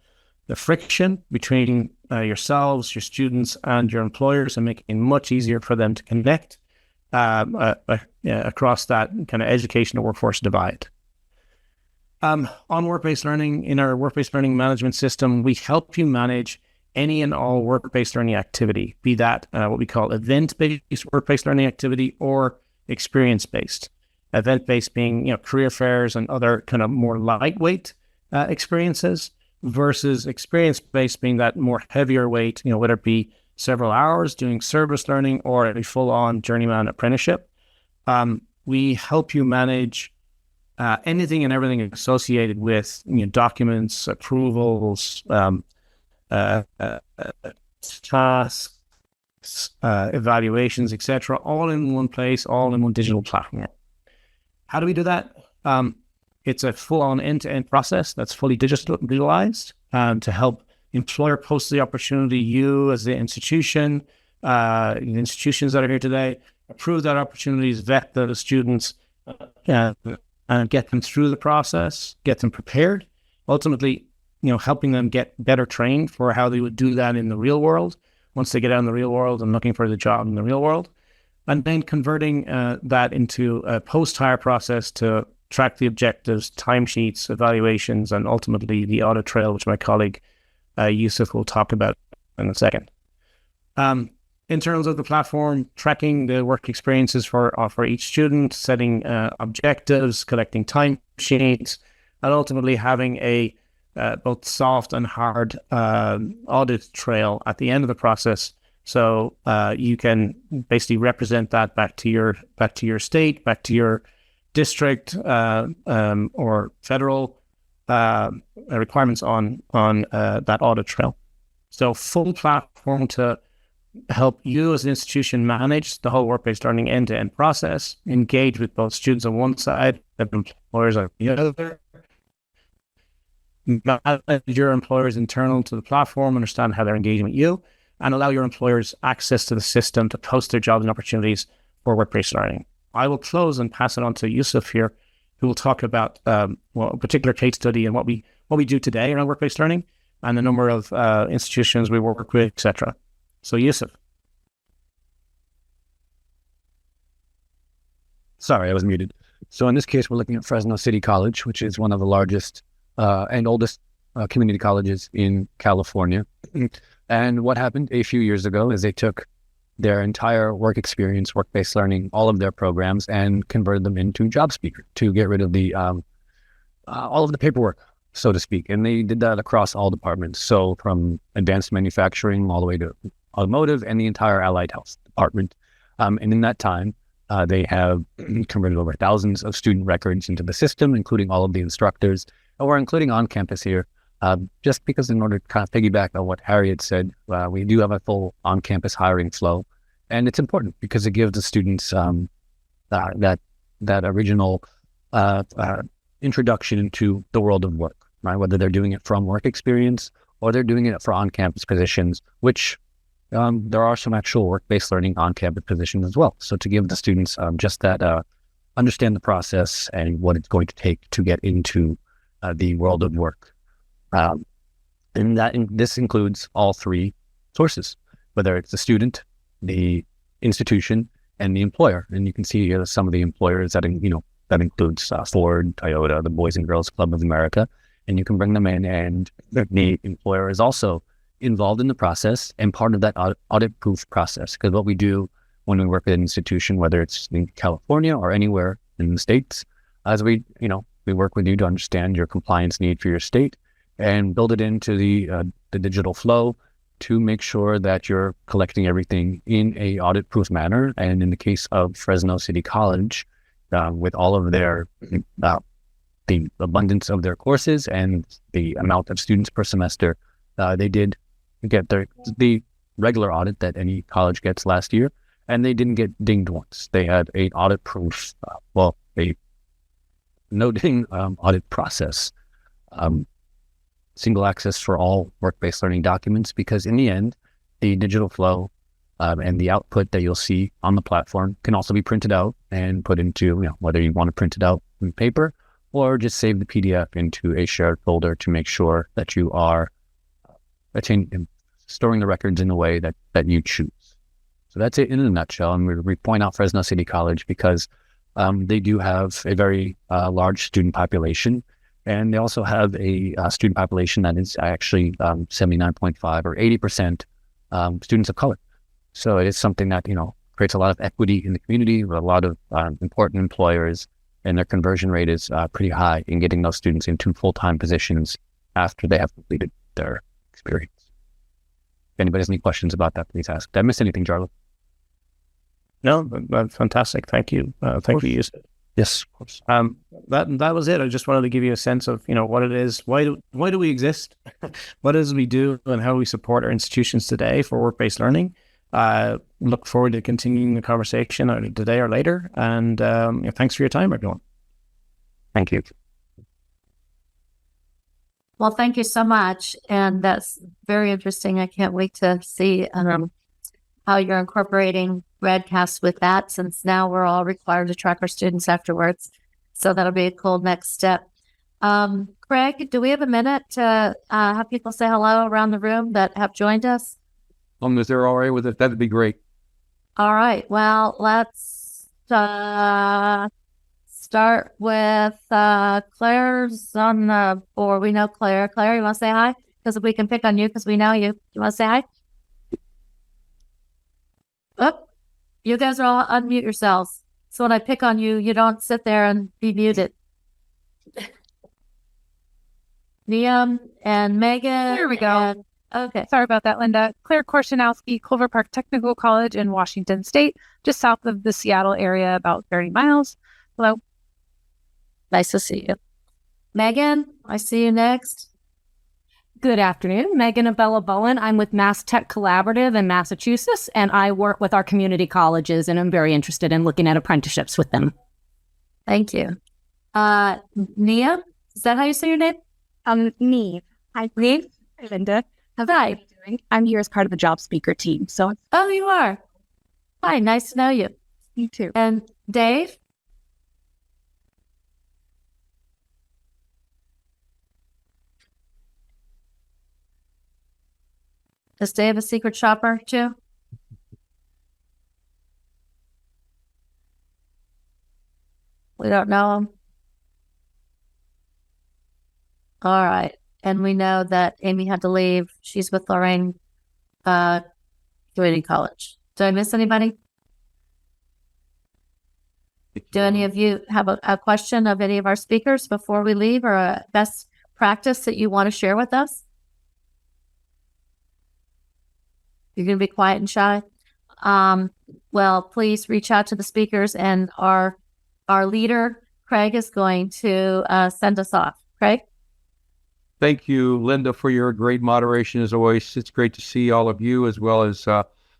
friction between yourselves, your students, and your employers, and making it much easier for them to connect across that kind of education to workforce divide. On work-based learning, in our work-based learning management system, we help you manage any and all work-based learning activity, be that what we call event-based work-based learning activity or experience-based. Event-based being, career fairs and other kind of more lightweight experiences, versus experience-based being that more heavier weight, whether it be several hours doing service learning or a full-on journeyman apprenticeship. We help you manage anything and everything associated with documents, approvals, tasks, evaluations, etc., all in one place, all in one digital platform. How do we do that? It's a full-on end-to-end process that's fully digitalized to help employer post the opportunity. You, as the institution, the institutions that are here today, approve that opportunities, vet the students, and get them through the process, get them prepared. Ultimately, helping them get better trained for how they would do that in the real world once they get out in the real world and looking for the job in the real world. And then converting that into a post-hire process to track the objectives, timesheets, evaluations, and ultimately the audit trail, which my colleague Yusuf will talk about in a second. In terms of the platform, tracking the work experiences for each student, setting objectives, collecting timesheets, and ultimately having a both soft and hard audit trail at the end of the process, so you can basically represent that back to your state, back to your district, or federal requirements on that audit trail. So full platform to help you as an institution manage the whole work-based learning end-to-end process, engage with both students on one side and employers on the other, manage your employers internal to the platform, understand how they're engaging with you, and allow your employers access to the system to post their jobs and opportunities for work-based learning. I will close and pass it on to Yusuf here, who will talk about a particular case study and what we do today around work-based learning and the number of institutions we work with, etc. So Yusuf. Sorry, I was muted. So in this case, we're looking at Fresno City College, which is one of the largest and oldest community colleges in California. And what happened a few years ago is they took their entire work experience, work-based learning, all of their programs, and converted them into JobSpeaker to get rid of the all of the paperwork, so to speak. And they did that across all departments. So from advanced manufacturing all the way to automotive and the entire allied health department. And in that time, they have converted over thousands of student records into the system, including all of the instructors. And we're including on campus here, just because in order to kind of piggyback on what Harriet said, we do have a full on-campus hiring flow. And it's important because it gives the students that that original introduction into the world of work, right? Whether they're doing it from work experience or they're doing it for on-campus positions, which there are some actual work-based learning on-campus positions as well. So to give the students just that, understand the process and what it's going to take to get into the world of work. This includes all three sources, whether it's the student, the institution, and the employer. And you can see here some of the employers that includes Ford, Toyota, the Boys and Girls Club of America, and you can bring them in, and the employer is also involved in the process and part of that audit-proof process. Because what we do when we work at an institution, whether it's in California or anywhere in the States, as we work with you to understand your compliance need for your state and build it into the digital flow to make sure that you're collecting everything in a audit-proof manner. And in the case of Fresno City College, with all of their the abundance of their courses and the amount of students per semester, they did get the regular audit that any college gets last year, and they didn't get dinged once. They had a audit-proof, a no-ding audit process, single access for all work-based learning documents, because in the end, the digital flow and the output that you'll see on the platform can also be printed out and put into, whether you want to print it out in paper or just save the PDF into a shared folder to make sure that you are storing the records in a way that you choose. So that's it in a nutshell. And we point out Fresno City College because they do have a very large student population, and they also have a student population that is actually 79.5 or 80% students of color. So it is something that, creates a lot of equity in the community with a lot of important employers, and their conversion rate is pretty high in getting those students into full-time positions after they have completed their experience. If anybody has any questions about that, please ask. Did I miss anything, Jarlath? No, that's fantastic. Thank you. Thank you, Yusuf. Yes, of course. That was it. I just wanted to give you a sense of, what it is. Why do we exist? What is we do, and how we support our institutions today for work-based learning. Look forward to continuing the conversation either today or later. And thanks for your time, everyone. Thank you. Well, thank you so much. And that's very interesting. I can't wait to see how you're incorporating Redcast with that, since now we're all required to track our students afterwards. So that'll be a cool next step. Craig, do we have a minute to have people say hello around the room that have joined us? As long as they're all right with it, that'd be great. All right. Well, let's start with Claire's on the board. We know Claire. Claire, you want to say hi? Because we can pick on you because we know you. You want to say hi? Oh, you guys are all unmute yourselves. So when I pick on you, you don't sit there and be muted. Liam and Megan. Here we go. Okay. Sorry about that, Linda. Claire Korshanowski, Clover Park Technical College in Washington State, just south of the Seattle area, about 30 miles. Hello. Nice to see you. Megan, I see you next. Good afternoon. Megan Abella Bowen. I'm with Mass Tech Collaborative in Massachusetts, and I work with our community colleges, and I'm very interested in looking at apprenticeships with them. Thank you. Nia, is that how you say your name? Neve. Hi, Neve? Hi, Linda. Hi. How are you doing? I'm here as part of the job speaker team. So, Oh, you are. Hi, nice to know you. you too. And Dave? Does Dave a secret shopper too? We don't know him. All right. And we know that Amy had to leave. She's with Lorraine Community College. Did I miss anybody? Do any of you have a question of any of our speakers before we leave, or a best practice that you want to share with us? You're going to be quiet and shy. Well, please reach out to the speakers, and our leader, Craig, is going to send us off. Craig? Thank you, Linda, for your great moderation as always. It's great to see all of you, as well as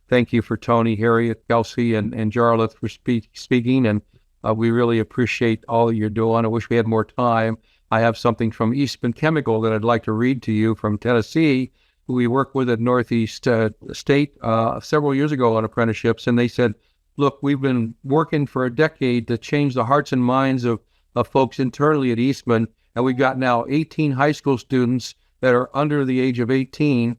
thank you for Tony, Harriet, Kelsey, and Jarlath for speaking, and We really appreciate all that you're doing. I wish we had more time. I have something from Eastman Chemical that I'd like to read to you from Tennessee, who we worked with at Northeast State several years ago on apprenticeships. And they said, look, we've been working for a decade to change the hearts and minds of folks internally at Eastman. And we've got now 18 high school students that are under the age of 18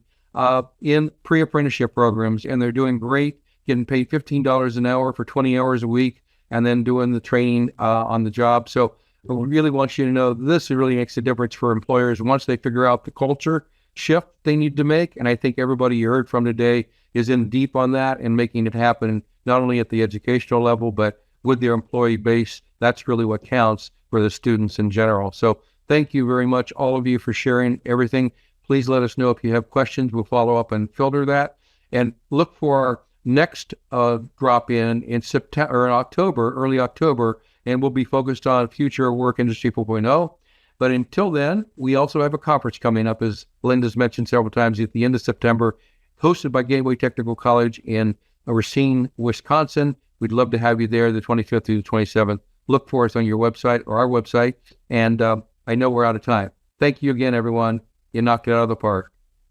in pre-apprenticeship programs. And they're doing great, getting paid $15 an hour for 20 hours a week, and then doing the training on the job. So we really want you to know this really makes a difference for employers once they figure out the culture shift they need to make. And I think everybody you heard from today is in deep on that and making it happen, not only at the educational level, but with their employee base. That's really what counts for the students in general. So thank you very much, all of you, for sharing everything. Please let us know if you have questions. We'll follow up and filter that. And look for our next drop in September or in October, early October, and we'll be focused on future work industry 4.0. But until then, we also have a conference coming up, as Linda's mentioned several times, at the end of September, hosted by Gateway Technical College in Racine, Wisconsin. We'd love to have you there the 25th through the 27th. Look for us on your website or our website. And I know we're out of time. Thank you again, everyone. You knocked it out of the park.